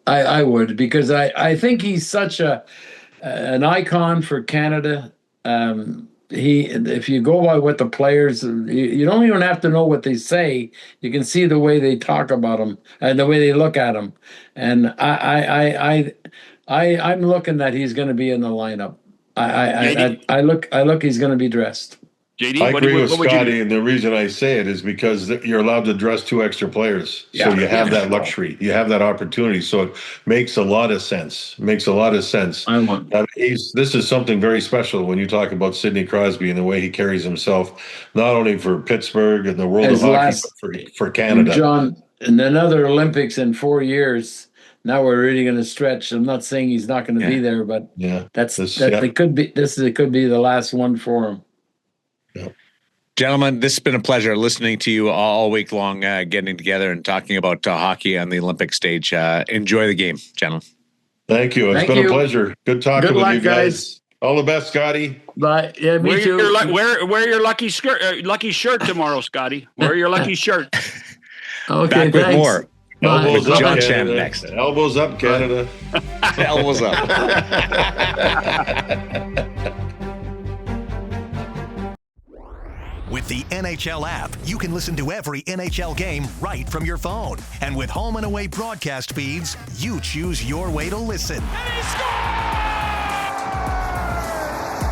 I would, because I think he's such an icon for Canada. If you go by what the players, you don't even have to know what they say. You can see the way they talk about him and the way they look at him. And I'm looking that he's going to be in the lineup. I look he's going to be dressed. JD, I agree with Scotty, and the reason I say it is because you're allowed to dress 2 extra players. So you have that luxury. You have that opportunity. So it makes a lot of sense. This is something very special when you talk about Sidney Crosby and the way he carries himself, not only for Pittsburgh and the world of hockey, but for Canada. John, in another Olympics in 4 years, now we're really going to stretch. I'm not saying he's not going to be there, but it could be the last one for him. Yeah. Gentlemen, this has been a pleasure listening to you all week long, getting together and talking about hockey on the Olympic stage. Enjoy the game, gentlemen. Thank you. It's been a pleasure. Good talking with you guys. All the best, Scotty. Bye. Yeah, me too. Wear your lucky shirt tomorrow, Scotty. Wear your lucky shirt. Okay, back with more. Elbows up, John Canada. Shannon next. Elbows up, Canada. Elbows up. With the NHL app, you can listen to every NHL game right from your phone. And with home and away broadcast feeds, you choose your way to listen. And he scores!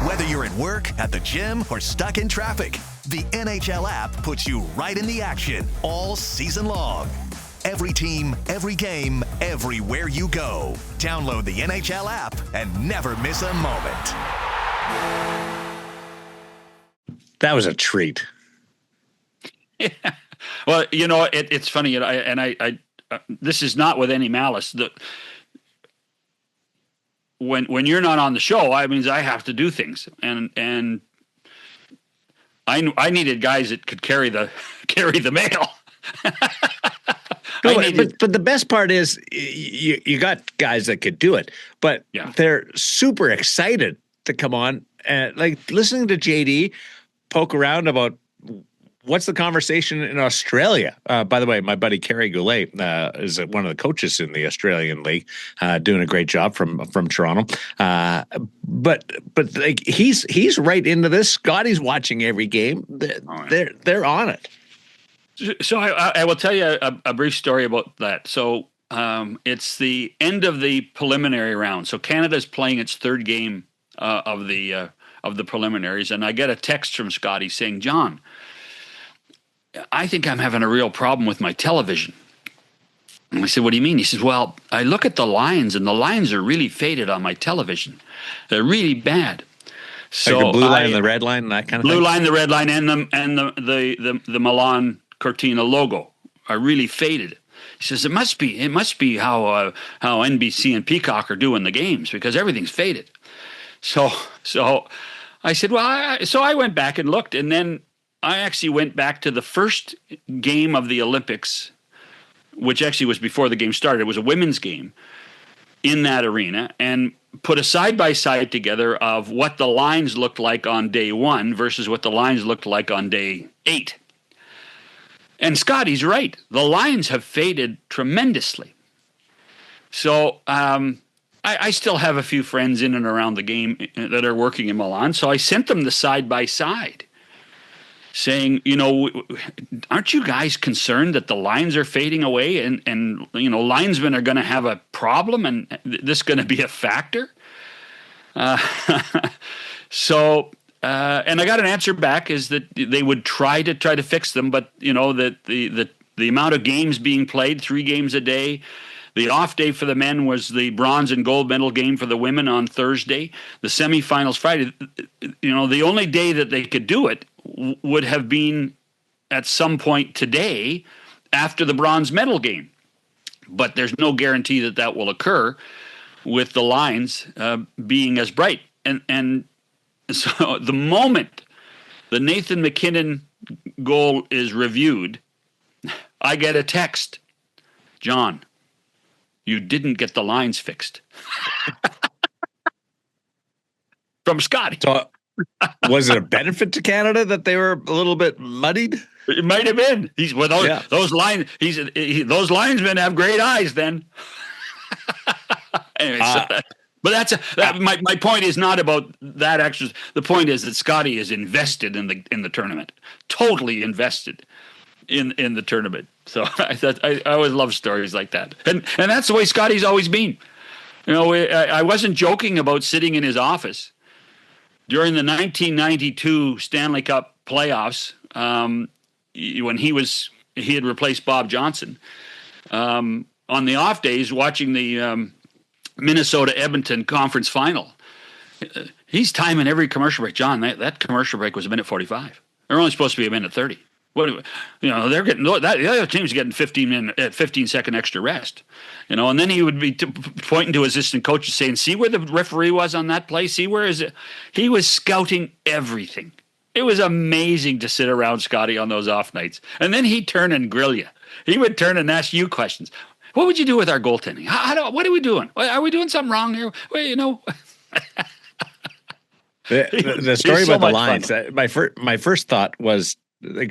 Whether you're at work, at the gym, or stuck in traffic, the NHL app puts you right in the action all season long. Every team, every game, everywhere you go. Download the NHL app and never miss a moment. That was a treat. Yeah. Well, it's funny, and I this is not with any malice. When you're not on the show, I mean, I have to do things, and I needed guys that could carry the mail. But the best part is you got guys that could do it, but they're super excited to come on, and like listening to JD poke around about what's the conversation in Australia. By the way, my buddy Kerry Goulet is one of the coaches in the Australian League, doing a great job from Toronto. But like he's right into this. Scotty's watching every game. They're on it. So I will tell you a brief story about that. So it's the end of the preliminary round. So Canada's playing its third game of the preliminaries, and I get a text from Scotty saying, "John, I think I'm having a real problem with my television." And I said, "What do you mean?" He says, "Well, I look at the lines, and the lines are really faded on my television. They're really bad." So like the blue line and the red line, that kind of blue thing? line, the red line, and the Milan Cortina logo are really faded. He says, it must be how NBC and Peacock are doing the games, because everything's faded. So I said, well, so I went back and looked, and then I actually went back to the first game of the Olympics, which actually was before the game started. It was a women's game in that arena, and put a side-by-side together of what the lines looked like on day 1 versus what the lines looked like on day 8. And Scotty's right. The lines have faded tremendously. So I still have a few friends in and around the game that are working in Milan, so I sent them the side-by-side saying, aren't you guys concerned that the lines are fading away and linesmen are going to have a problem and this is going to be a factor? So and I got an answer back, is that they would try to fix them, but that the amount of games being played, 3 games a day. The off day for the men was the bronze and gold medal game for the women on Thursday. The semifinals Friday. The only day that they could do it would have been at some point today after the bronze medal game. But there's no guarantee that will occur with the lines being as bright. And so the moment the Nathan McKinnon goal is reviewed, I get a text, John, you didn't get the lines fixed. From Scotty. So, was it a benefit to Canada that they were a little bit muddied? It might have been. Those linesmen have great eyes. Then, anyway, but my point is not about that exercise. The point is that Scotty is invested in the tournament, totally invested in the tournament. So I always love stories like that, and that's the way Scotty's always been. I wasn't joking about sitting in his office during the 1992 Stanley Cup playoffs. When he had replaced Bob Johnson, on the off days watching the Minnesota Edmonton conference final, he's timing every commercial break. John, that commercial break was a minute 45. They're only supposed to be a minute 30. They're getting the other team's getting 15-second extra rest. And then he would be pointing to his assistant coaches saying, "See where the referee was on that play? See where is it?" He was scouting everything. It was amazing to sit around Scotty on those off nights. And then he'd turn and grill you. He would turn and ask you questions. What would you do with our goaltending? What are we doing? Are we doing something wrong here? Well, the story about the lines. My first thought was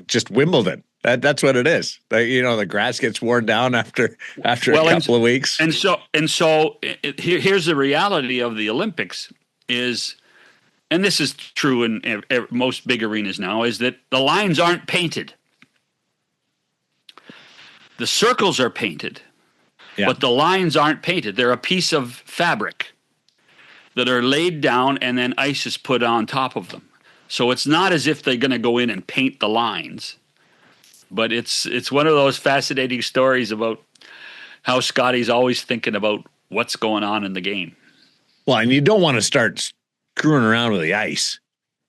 just Wimbledon. That's what it is. The grass gets worn down after a couple of weeks. And so here's the reality of the Olympics is. And this is true in most big arenas now, is that the lines aren't painted. The circles are painted, but the lines aren't painted. They're a piece of fabric that are laid down and then ice is put on top of them. So it's not as if they're going to go in and paint the lines, but it's one of those fascinating stories about how Scotty's always thinking about what's going on in the game. Well, and you don't want to start screwing around with the ice.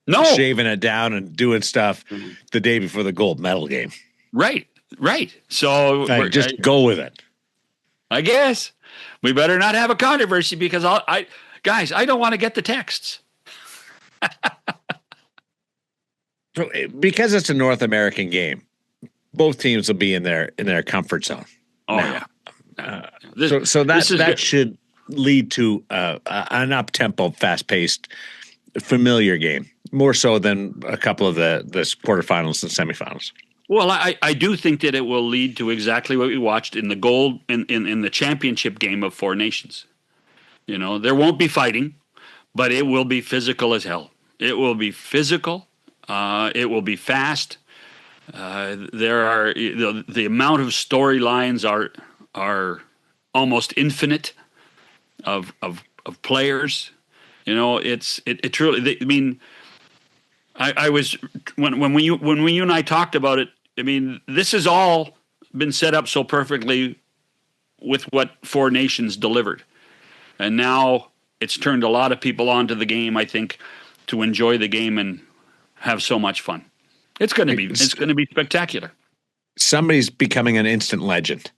No. Shaving it down and doing stuff the day before the gold medal game. Right. So just go with it. I guess we better not have a controversy because I don't want to get the texts. So, because it's a North American game, both teams will be in their comfort zone. Oh now. Yeah. That should lead to an up-tempo, fast-paced, familiar game, more so than a couple of the quarterfinals and semifinals. Well, I do think that it will lead to exactly what we watched in the gold in the championship game of Four Nations. There won't be fighting, but it will be physical as hell. It will be physical. It will be fast. There are the amount of storylines are almost infinite. Of players, it truly. I mean, I was when you and I talked about it. I mean, this has all been set up so perfectly with what Four Nations delivered, and now it's turned a lot of people onto the game. I think to enjoy the game and have so much fun. It's going to be spectacular. Somebody's becoming an instant legend,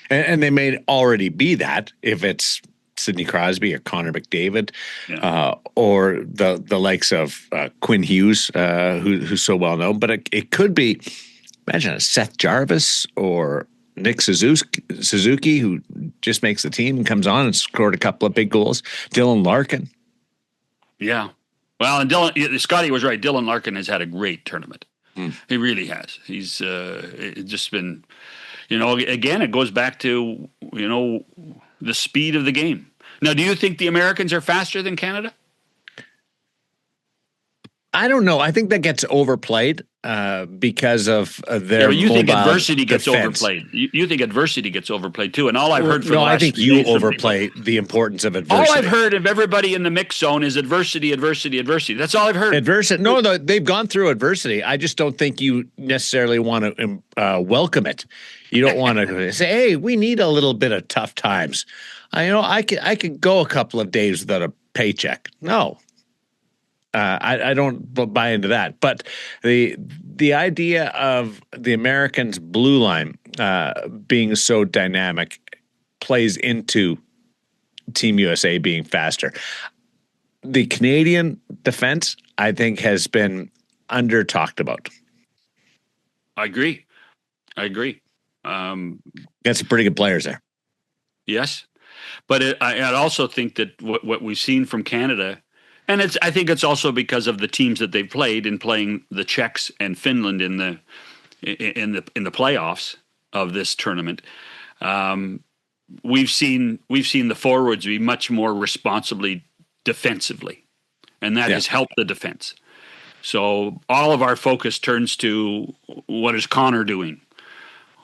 and they may already be that if it's Sidney Crosby or Connor McDavid, or the likes of Quinn Hughes, who's so well known. But it could be, imagine a Seth Jarvis or Nick Suzuki, who just makes the team and comes on and scored a couple of big goals. Dylan Larkin. Yeah. Well, and Scotty was right. Dylan Larkin has had a great tournament. He really has. He's just been, again, it goes back to, the speed of the game. Now, do you think the Americans are faster than Canada? I don't know. I think that gets overplayed because of their you think mobile adversity gets defense. overplayed. You think adversity gets overplayed too. And all I've heard from I think you overplay the importance of adversity. All I've heard of everybody in the mix zone is adversity, adversity, adversity. That's all I've heard. Adversity. No, they've gone through adversity. I just don't think you necessarily want to welcome it. You don't want to say, "Hey, we need a little bit of tough times." I could go a couple of days without a paycheck. No. I don't buy into that. But the idea of the Americans' blue line being so dynamic plays into Team USA being faster. The Canadian defense, I think, has been under-talked about. I agree. Got some pretty good players there. Yes. But I also think that what we've seen from Canada, and I think it's also because of the teams that they've played in playing the Czechs and Finland in the playoffs of this tournament. We've seen the forwards be much more responsibly defensively, and that has helped the defense. So all of our focus turns to what is Connor doing.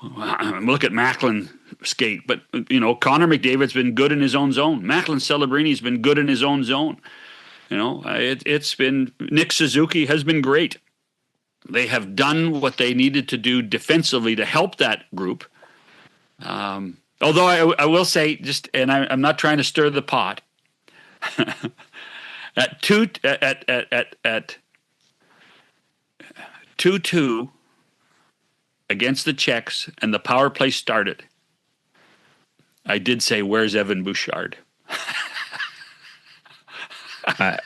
Look at Macklin skate, but Connor McDavid's been good in his own zone. Macklin Celebrini's been good in his own zone. It's been Nick Suzuki has been great. They have done what they needed to do defensively to help that group. Although I will say, I'm not trying to stir the pot. At 2-2 against the Czechs, and the power play started, I did say, "Where's Evan Bouchard?" And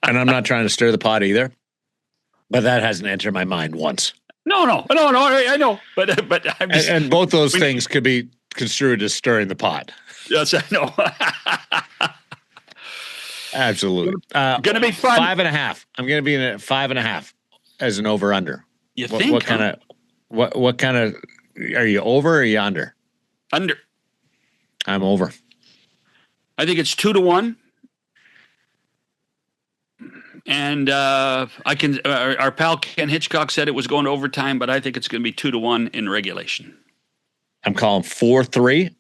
I'm not trying to stir the pot either, but that hasn't entered my mind once. No, I know, but I'm just, and both those things could be construed as stirring the pot. Yes, I know. Absolutely. Going to be fun. 5.5. I'm going to be in at 5.5 as an over/under. You think? What kind of? What kind of? Are you over or are you under? Under. I'm over. I think it's 2-1. And our pal Ken Hitchcock said it was going to overtime, but I think it's going to be 2-1 in regulation. I'm calling 4-3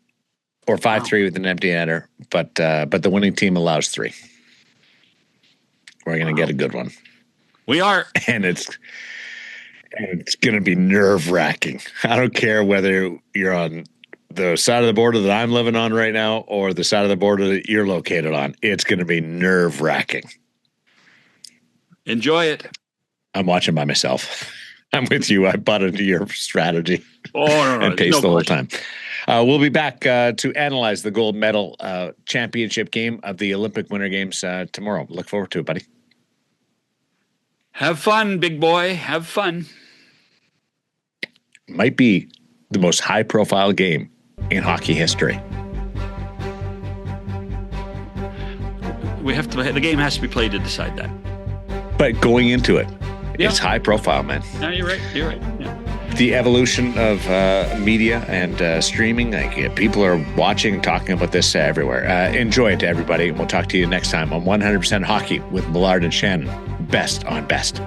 or 5-3 with an empty netter, but the winning team allows 3. We're going to get a good one. We are, and it's going to be nerve-wracking. I don't care whether you're on the side of the border that I'm living on right now or the side of the border that you're located on. It's going to be nerve-wracking. Enjoy it. I'm watching by myself. I'm with you. I bought into your strategy no, and paced the whole time. We'll be back to analyze the gold medal championship game of the Olympic Winter Games tomorrow. Look forward to it, buddy. Have fun, big boy. Have fun. Might be the most high-profile game in hockey history. The game has to be played to decide that. But going into it, it's high profile, man. No, you're right. Yeah. The evolution of media and streaming, people are watching and talking about this everywhere. Enjoy it to everybody. We'll talk to you next time on 100% Hockey with Millard and Shannon. Best on Best.